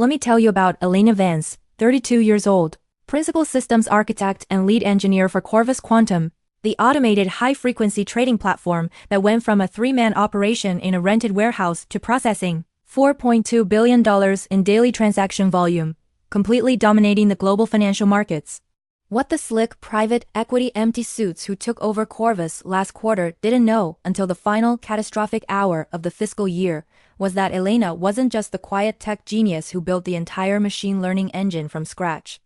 Let me tell you about Elena Vance, 32 years old, principal systems architect and lead engineer for Corvus Quantum, the automated high-frequency trading platform that went from a three-man operation in a rented warehouse to processing $4.2 billion in daily transaction volume, completely dominating the global financial markets. What the slick private equity empty suits who took over Corvus last quarter didn't know until the final catastrophic hour of the fiscal year was that Elena wasn't just the quiet tech genius who built the entire machine learning engine from scratch.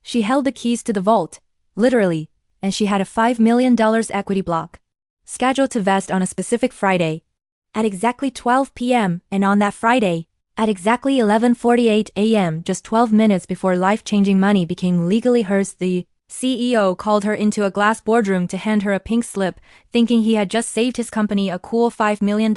She held the keys to the vault, literally, and she had a $5 million equity block, scheduled to vest on a specific Friday, at exactly 12 p.m. and on that Friday, at exactly 11:48 a.m. just 12 minutes before life-changing money became legally hers, the CEO called her into a glass boardroom to hand her a pink slip, thinking he had just saved his company a cool $5 million.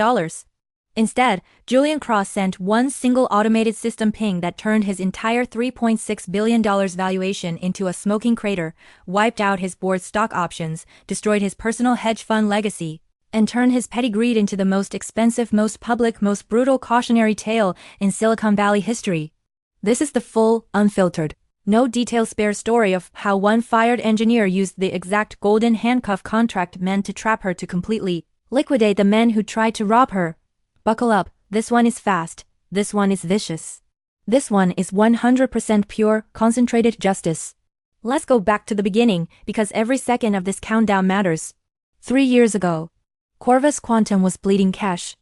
Instead, Julian Cross sent one single automated system ping that turned his entire $3.6 billion valuation into a smoking crater, wiped out his board's stock options, destroyed his personal hedge fund legacy, and turned his petty greed into the most expensive, most public, most brutal cautionary tale in Silicon Valley history. This is the full, unfiltered, no detail spare story of how one fired engineer used the exact golden handcuff contract meant to trap her to completely liquidate the men who tried to rob her. Buckle up, this one is fast, this one is vicious. This one is 100% pure, concentrated justice. Let's go back to the beginning, because every second of this countdown matters. 3 years ago, Corvus Quantum was bleeding cash.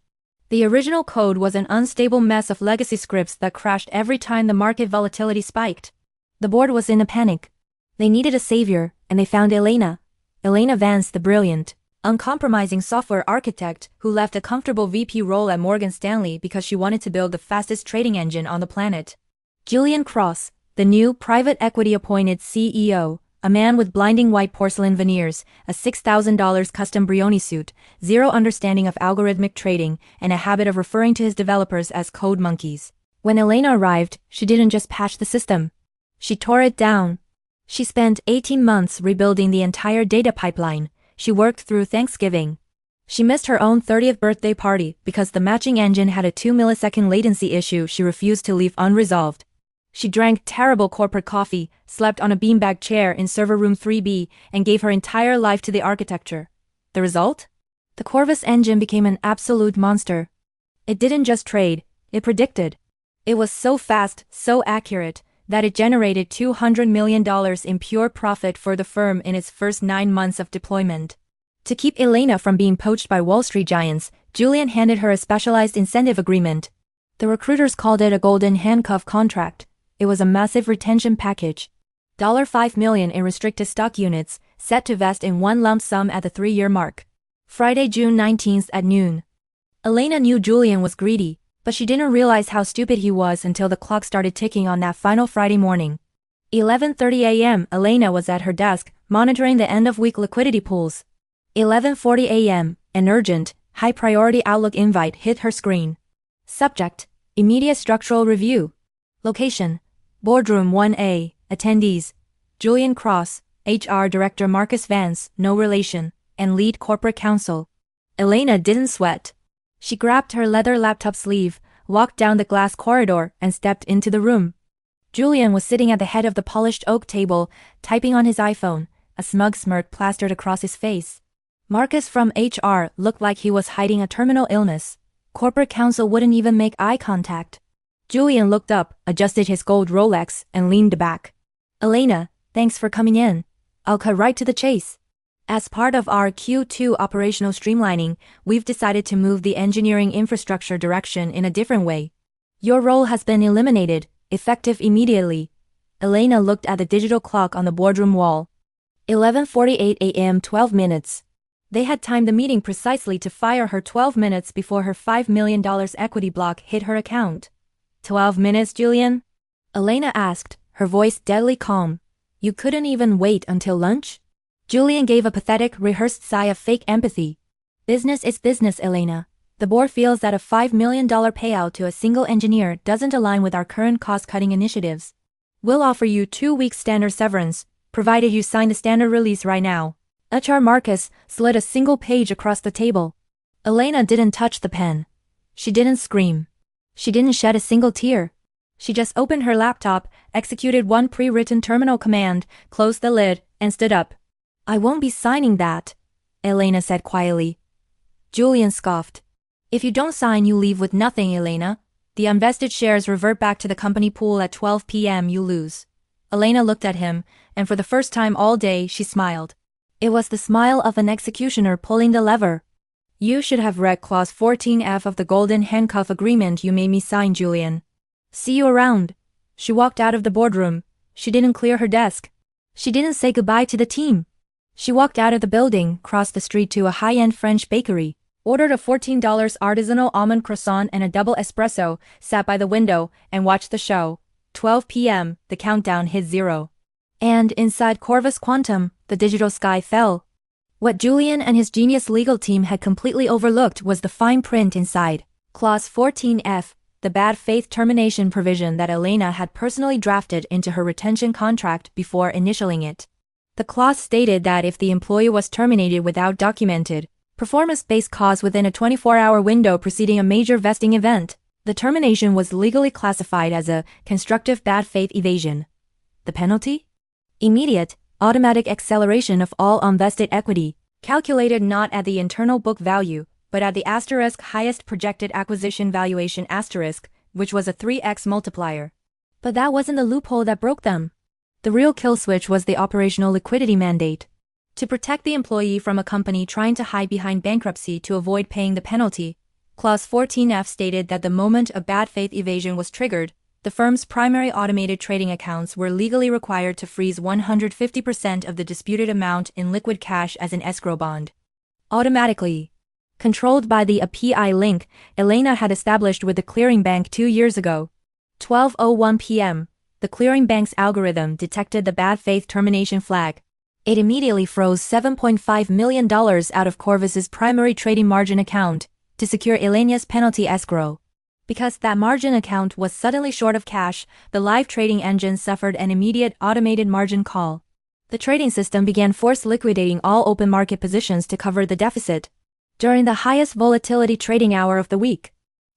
The original code was an unstable mess of legacy scripts that crashed every time the market volatility spiked. The board was in a panic. They needed a savior, and they found Elena Vance, the brilliant, uncompromising software architect who left a comfortable VP role at Morgan Stanley because she wanted to build the fastest trading engine on the planet. Julian Cross, the new private equity-appointed CEO, a man with blinding white porcelain veneers, a $6,000 custom Brioni suit, zero understanding of algorithmic trading, and a habit of referring to his developers as code monkeys. When Elena arrived, she didn't just patch the system. She tore it down. She spent 18 months rebuilding the entire data pipeline. She worked through Thanksgiving. She missed her own 30th birthday party because the matching engine had a 2-millisecond latency issue she refused to leave unresolved. She drank terrible corporate coffee, slept on a beanbag chair in server room 3B, and gave her entire life to the architecture. The result? The Corvus engine became an absolute monster. It didn't just trade, it predicted. It was so fast, so accurate, that it generated $200 million in pure profit for the firm in its first 9 months of deployment. To keep Elena from being poached by Wall Street giants, Julian handed her a specialized incentive agreement. The recruiters called it a golden handcuff contract. It was a massive retention package. $5 million in restricted stock units, set to vest in one lump sum at the 3-year mark. Friday, June 19th at noon. Elena knew Julian was greedy, but she didn't realize how stupid he was until the clock started ticking on that final Friday morning. 11:30 a.m. Elena was at her desk, monitoring the end-of-week liquidity pools. 11:40 a.m. An urgent, high-priority Outlook invite hit her screen. Subject: Immediate structural review. Location: Boardroom 1A. Attendees: Julian Cross, HR Director Marcus Vance, no relation, and Lead Corporate Counsel. Elena didn't sweat. She grabbed her leather laptop sleeve, walked down the glass corridor, and stepped into the room. Julian was sitting at the head of the polished oak table, typing on his iPhone, a smug smirk plastered across his face. Marcus from HR looked like he was hiding a terminal illness. Corporate counsel wouldn't even make eye contact. Julian looked up, adjusted his gold Rolex, and leaned back. Elena, thanks for coming in. I'll cut right to the chase. As part of our Q2 operational streamlining, we've decided to move the engineering infrastructure direction in a different way. Your role has been eliminated, effective immediately. Elena looked at the digital clock on the boardroom wall. 11:48 a.m. 12 minutes. They had timed the meeting precisely to fire her 12 minutes before her $5 million equity block hit her account. 12 minutes, Julian? Elena asked, her voice deadly calm. You couldn't even wait until lunch? Julian gave a pathetic, rehearsed sigh of fake empathy. Business is business, Elena. The board feels that a $5 million payout to a single engineer doesn't align with our current cost-cutting initiatives. We'll offer you 2 weeks standard severance, provided you sign the standard release right now. HR Marcus slid a single page across the table. Elena didn't touch the pen. She didn't scream. She didn't shed a single tear. She just opened her laptop, executed one pre-written terminal command, closed the lid, and stood up. I won't be signing that, Elena said quietly. Julian scoffed. If you don't sign, you leave with nothing, Elena. The unvested shares revert back to the company pool at 12 p.m. You lose. Elena looked at him, and for the first time all day she smiled. It was the smile of an executioner pulling the lever. You should have read Clause 14F of the Golden Handcuff Agreement you made me sign, Julian. See you around. She walked out of the boardroom. She didn't clear her desk. She didn't say goodbye to the team. She walked out of the building, crossed the street to a high-end French bakery, ordered a $14 artisanal almond croissant and a double espresso, sat by the window, and watched the show. 12 p.m., the countdown hit 0. And inside Corvus Quantum, the digital sky fell. What Julian and his genius legal team had completely overlooked was the fine print inside. Clause 14F, the bad faith termination provision that Elena had personally drafted into her retention contract before initialing it. The clause stated that if the employee was terminated without documented performance-based cause within a 24-hour window preceding a major vesting event, the termination was legally classified as a constructive bad faith evasion. The penalty? Immediate, automatic acceleration of all unvested equity, calculated not at the internal book value, but at the asterisk highest projected acquisition valuation asterisk, which was a 3x multiplier. But that wasn't the loophole that broke them. The real kill switch was the operational liquidity mandate. To protect the employee from a company trying to hide behind bankruptcy to avoid paying the penalty, Clause 14F stated that the moment a bad faith evasion was triggered, the firm's primary automated trading accounts were legally required to freeze 150% of the disputed amount in liquid cash as an escrow bond. Automatically. Controlled by the API link Elena had established with the clearing bank 2 years ago. 12:01 p.m., the clearing bank's algorithm detected the bad faith termination flag. It immediately froze $7.5 million out of Corvus's primary trading margin account to secure Elena's penalty escrow. Because that margin account was suddenly short of cash, the live trading engine suffered an immediate automated margin call. The trading system began force liquidating all open market positions to cover the deficit. During the highest volatility trading hour of the week,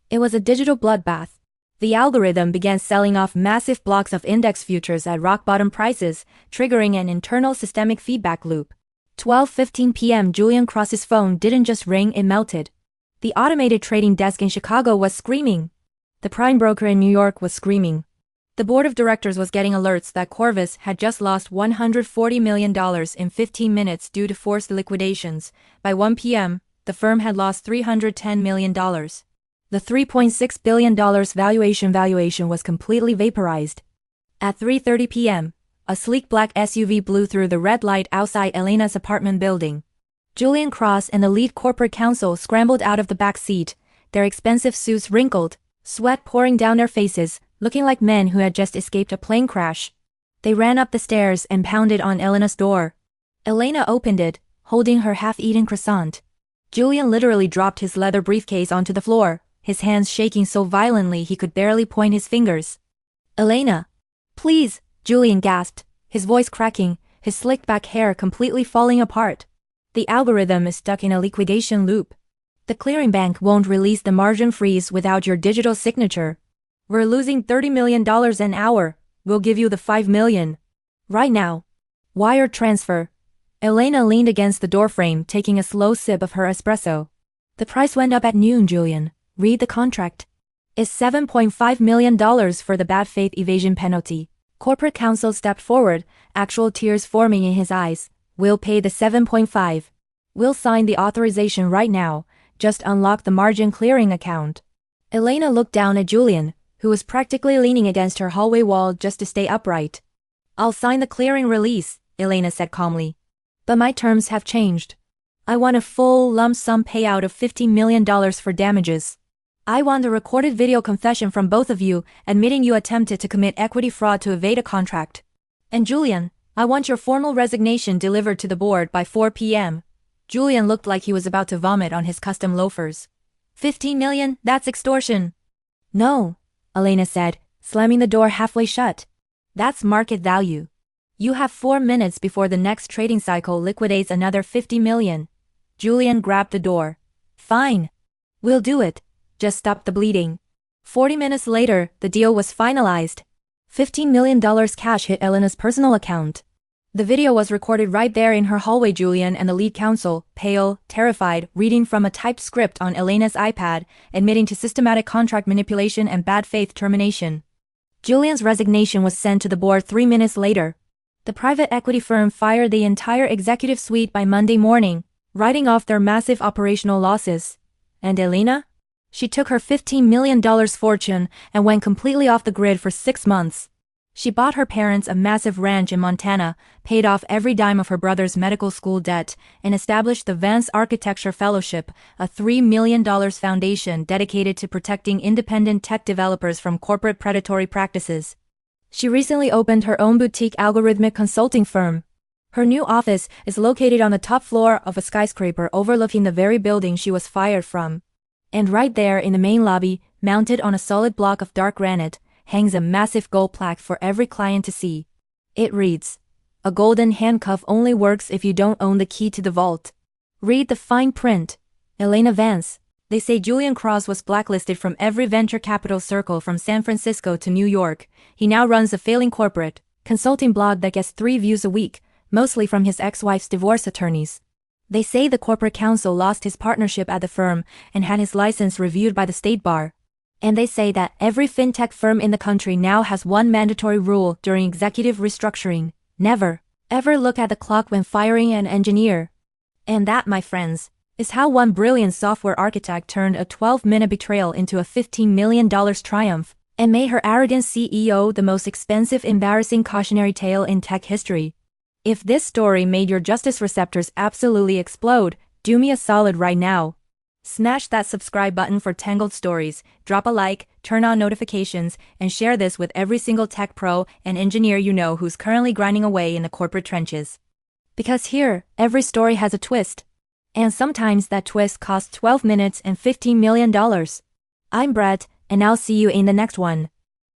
it was a digital bloodbath. The algorithm began selling off massive blocks of index futures at rock-bottom prices, triggering an internal systemic feedback loop. 12:15 p.m. Julian Cross's phone didn't just ring, it melted. The automated trading desk in Chicago was screaming. The prime broker in New York was screaming. The board of directors was getting alerts that Corvus had just lost $140 million in 15 minutes due to forced liquidations. By 1 p.m., the firm had lost $310 million. The $3.6 billion valuation was completely vaporized. At 3:30 p.m., a sleek black SUV blew through the red light outside Elena's apartment building. Julian Cross and the lead corporate counsel scrambled out of the back seat, their expensive suits wrinkled, sweat pouring down their faces, looking like men who had just escaped a plane crash. They ran up the stairs and pounded on Elena's door. Elena opened it, holding her half-eaten croissant. Julian literally dropped his leather briefcase onto the floor, his hands shaking so violently he could barely point his fingers. Elena! Please! Julian gasped, his voice cracking, his slicked back hair completely falling apart. The algorithm is stuck in a liquidation loop. The clearing bank won't release the margin freeze without your digital signature. We're losing $30 million an hour. We'll give you the $5 million. Right now. Wire transfer. Elena leaned against the doorframe, taking a slow sip of her espresso. The price went up at noon, Julian. Read the contract. It's $7.5 million for the bad faith evasion penalty. Corporate counsel stepped forward, actual tears forming in his eyes. We'll pay the 7.5. We'll sign the authorization right now, just unlock the margin clearing account. Elena looked down at Julian, who was practically leaning against her hallway wall just to stay upright. I'll sign the clearing release, Elena said calmly. But my terms have changed. I want a full lump sum payout of $50 million for damages. I want a recorded video confession from both of you admitting you attempted to commit equity fraud to evade a contract. And Julian, I want your formal resignation delivered to the board by 4 p.m. Julian looked like he was about to vomit on his custom loafers. $15 million? That's extortion. No, Elena said, slamming the door halfway shut. That's market value. You have 4 minutes before the next trading cycle liquidates another $50 million. Julian grabbed the door. Fine. We'll do it. Just stop the bleeding. 40 minutes later, the deal was finalized. $15 million cash hit Elena's personal account. The video was recorded right there in her hallway. Julian and the lead counsel, pale, terrified, reading from a typed script on Elena's iPad, admitting to systematic contract manipulation and bad faith termination. Julian's resignation was sent to the board 3 minutes later. The private equity firm fired the entire executive suite by Monday morning, writing off their massive operational losses. And Elena? She took her $15 million fortune and went completely off the grid for 6 months. She bought her parents a massive ranch in Montana, paid off every dime of her brother's medical school debt, and established the Vance Architecture Fellowship, a $3 million foundation dedicated to protecting independent tech developers from corporate predatory practices. She recently opened her own boutique algorithmic consulting firm. Her new office is located on the top floor of a skyscraper overlooking the very building she was fired from. And right there in the main lobby, mounted on a solid block of dark granite, hangs a massive gold plaque for every client to see. It reads, "A golden handcuff only works if you don't own the key to the vault." Read the fine print. Elena Vance. They say Julian Cross was blacklisted from every venture capital circle from San Francisco to New York. He now runs a failing corporate consulting blog that gets 3 views a week, mostly from his ex-wife's divorce attorneys. They say the corporate counsel lost his partnership at the firm and had his license reviewed by the state bar. And they say that every fintech firm in the country now has one mandatory rule during executive restructuring: never, ever look at the clock when firing an engineer. And that, my friends, is how one brilliant software architect turned a 12-minute betrayal into a $15 million triumph, and made her arrogant CEO the most expensive, embarrassing cautionary tale in tech history. If this story made your justice receptors absolutely explode, do me a solid right now. Smash that subscribe button for Tangled stories, drop a like, turn on notifications, and share this with every single tech pro and engineer you know who's currently grinding away in the corporate trenches. Because here, every story has a twist. And sometimes that twist costs 12 minutes and $15 million. I'm Brett, and I'll see you in the next one.